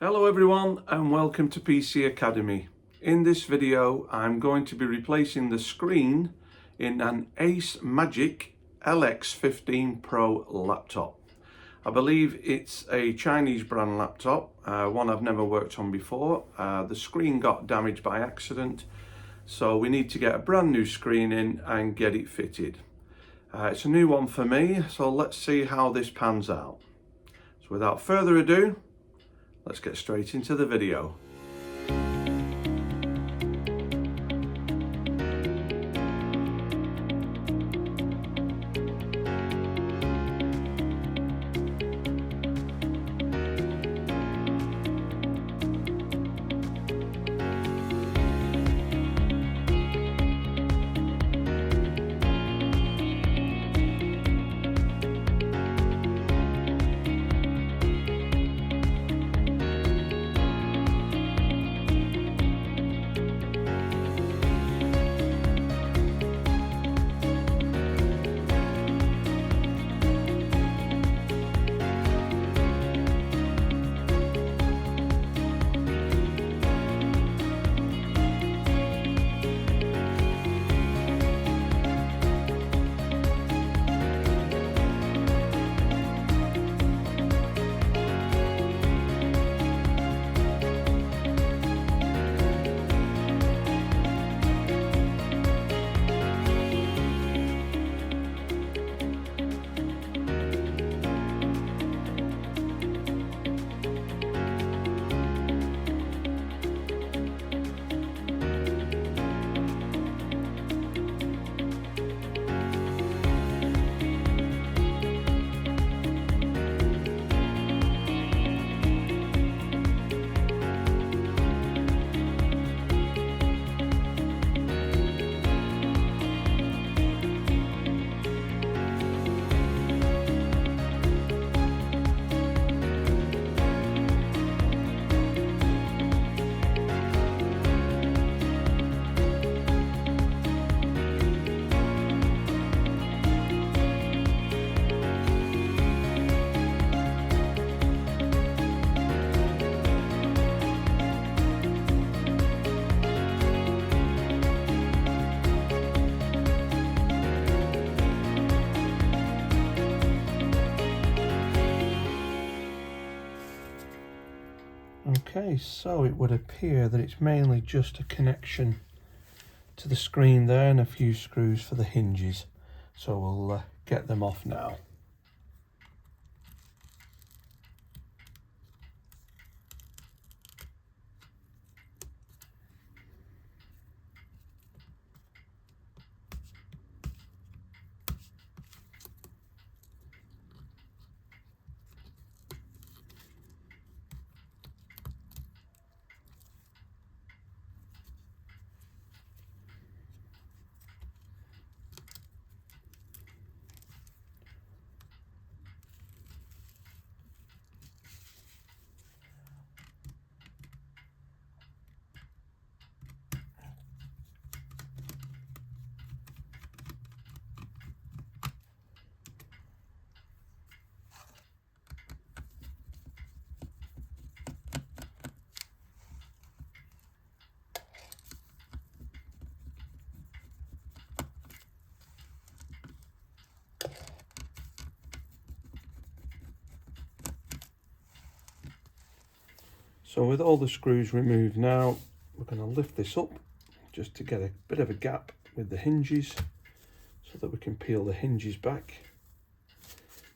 Hello everyone and welcome to PC Academy. In this video I'm going to be replacing the screen in an Acemagic LX15PRO laptop. I believe it's a Chinese brand laptop, one I've never worked on before. The screen got damaged by accident, so we need to get a brand new screen in and get it fitted. It's a new one for me, so let's see how this pans out. So without further ado, let's get straight into the video. Okay, so it would appear that it's mainly just a connection to the screen there and a few screws for the hinges. So we'll get them off now. So with all the screws removed now, we're going to lift this up just to get a bit of a gap with the hinges so that we can peel the hinges back,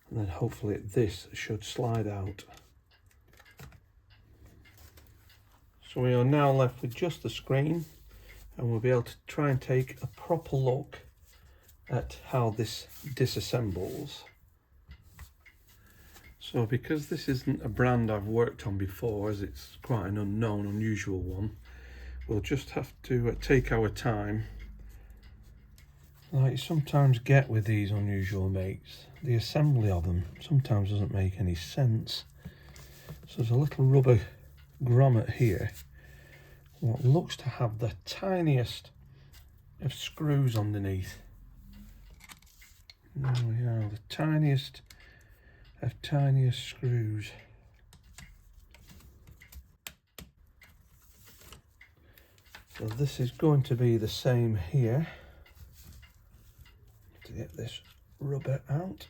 and then hopefully this should slide out. So we are now left with just the screen, and we'll be able to try and take a proper look at how this disassembles. So because this isn't a brand I've worked on before, as it's quite an unusual one, we'll just have to take our time, like you sometimes get with these unusual makes. The assembly of them sometimes doesn't make any sense. So there's a little rubber grommet here, what looks to have the tiniest of screws underneath. There we are, the tiniest of tiniest screws. So this is going to be the same here. To get this rubber out.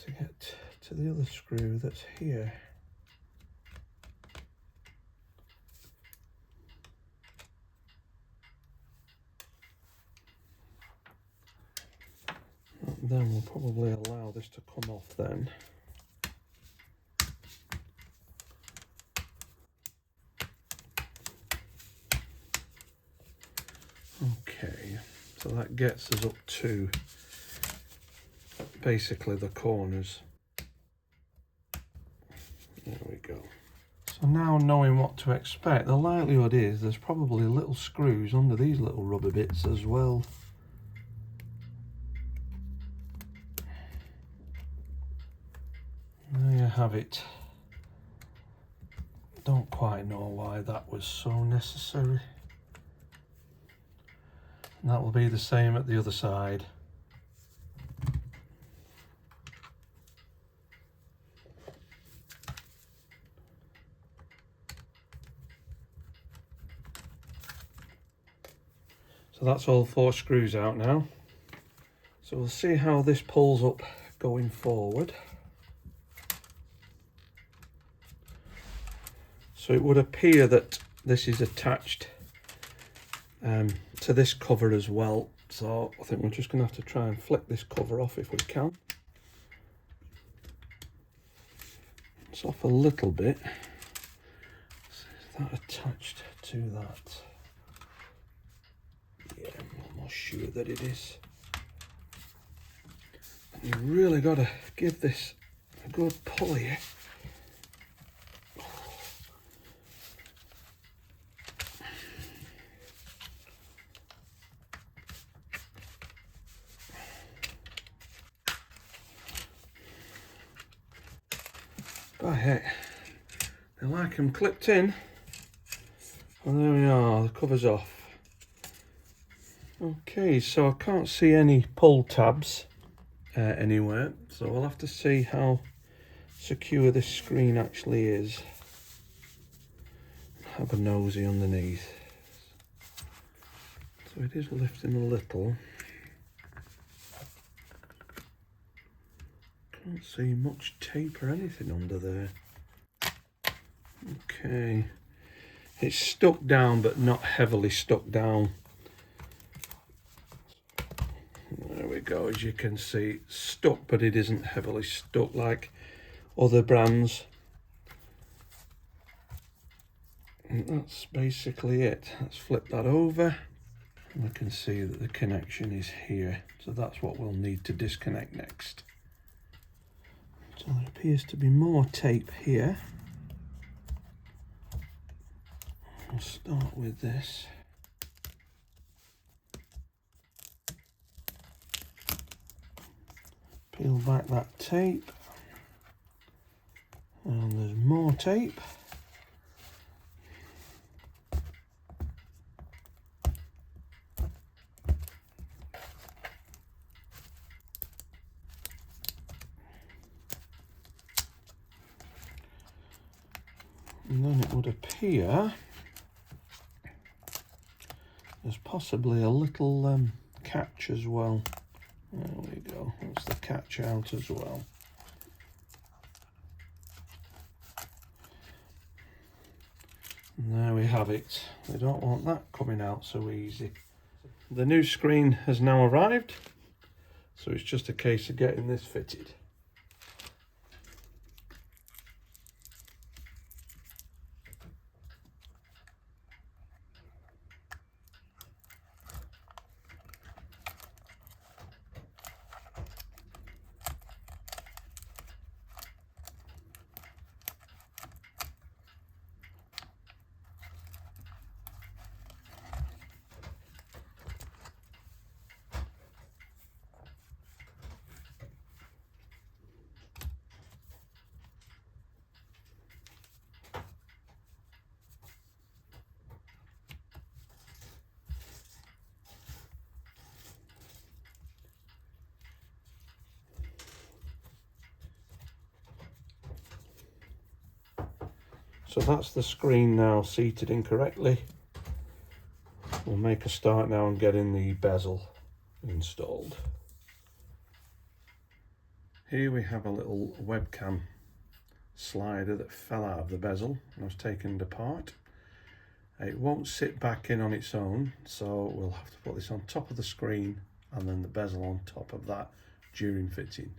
To get to the other screw that's here. And then we'll probably allow this to come off then. Okay, so that gets us up to basically the corners. There we go. So now knowing what to expect, the likelihood is there's probably little screws under these little rubber bits as well. There you have it. Don't quite know why that was so necessary. And that will be the same at the other side. So that's all 4 screws out now. So we'll see how this pulls up going forward. So it would appear that this is attached to this cover as well. So I think we're just going to have to try and flick this cover off if we can. It's off a little bit. Is that attached to that? Yeah, I'm almost sure that it is. You really got to give this a good pull here. By heck, they like them clipped in. And there we are, the cover's off. Okay, so I can't see any pull tabs anywhere, so we'll have to see how secure this screen actually is. Have a nosy underneath. So it is lifting a little. Can't see much tape or anything under there. Okay, it's stuck down but not heavily stuck down. There we go, as you can see, stuck but it isn't heavily stuck like other brands. And that's basically it. Let's flip that over and we can see that the connection is here. So that's what we'll need to disconnect next. So there appears to be more tape here. I'll start with this. Peel back that tape. And there's more tape. And then it would appear there's possibly a little catch as well. There we go, that's the catch out as well. And there we have it. We don't want that coming out so easy. The new screen has now arrived, so it's just a case of getting this fitted. So that's the screen now seated incorrectly. We'll make a start now and getting the bezel installed. Here we have a little webcam slider that fell out of the bezel and was taken apart. It won't sit back in on its own, so we'll have to put this on top of the screen and then the bezel on top of that during fitting.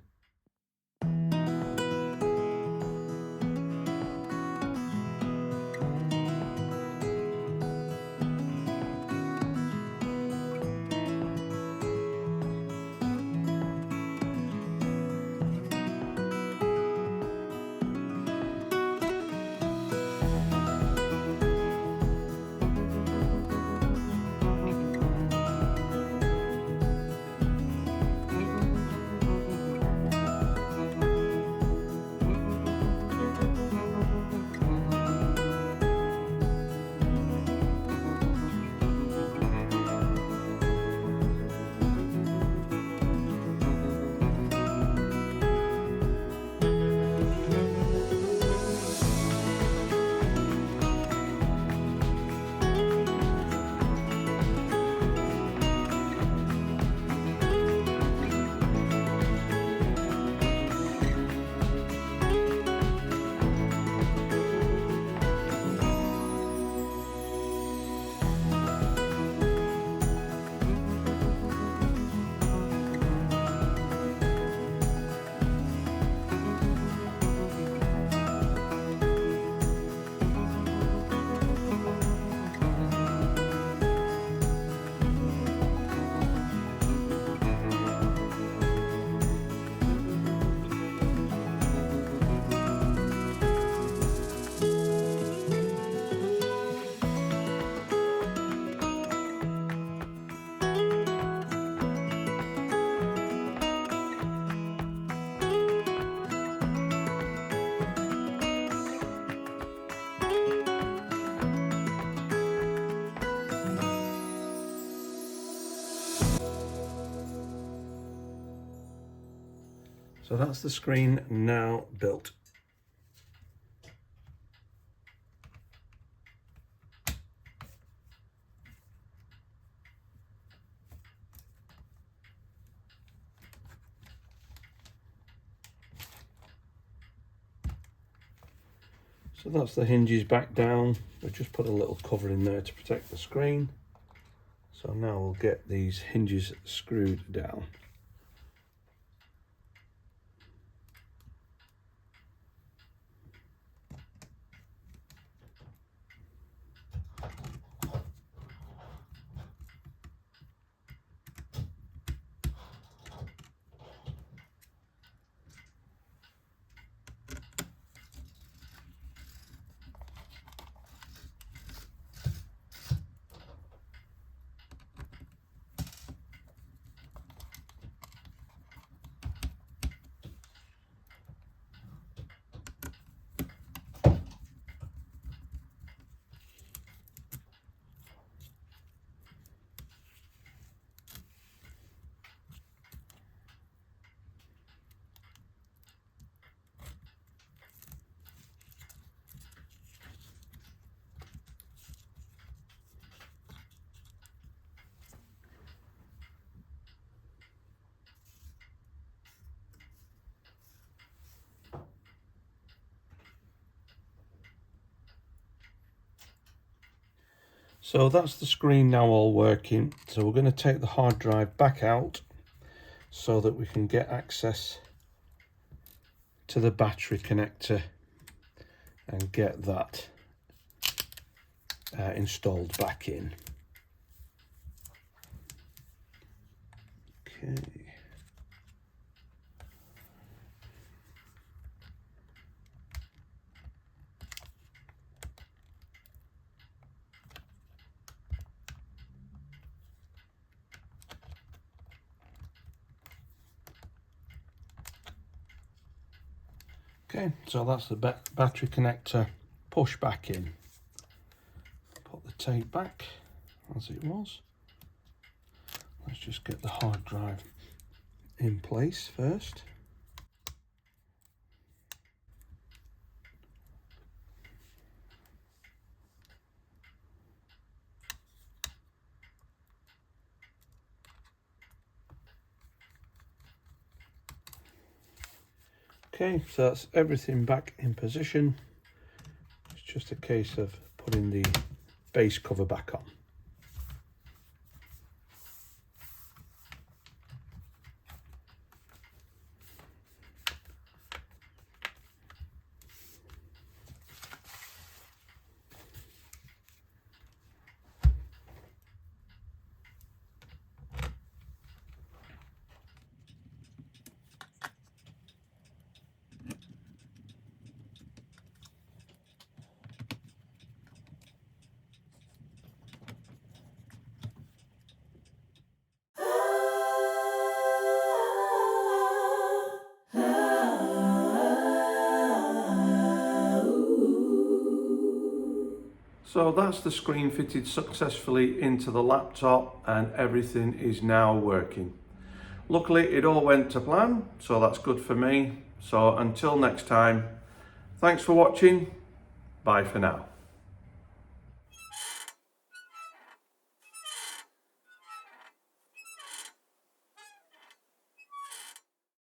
So that's the screen now built. So that's the hinges back down. We've just put a little cover in there to protect the screen. So now we'll get these hinges screwed down. So that's the screen now all working. So we're going to take the hard drive back out so that we can get access to the battery connector and get that installed back in. Okay. Okay, so that's the battery connector push back in. Put the tape back as it was. Let's just get the hard drive in place first. Okay, so that's everything back in position. It's just a case of putting the base cover back on. So that's the screen fitted successfully into the laptop and everything is now working. Luckily it all went to plan, so that's good for me. So until next time, thanks for watching, bye for now.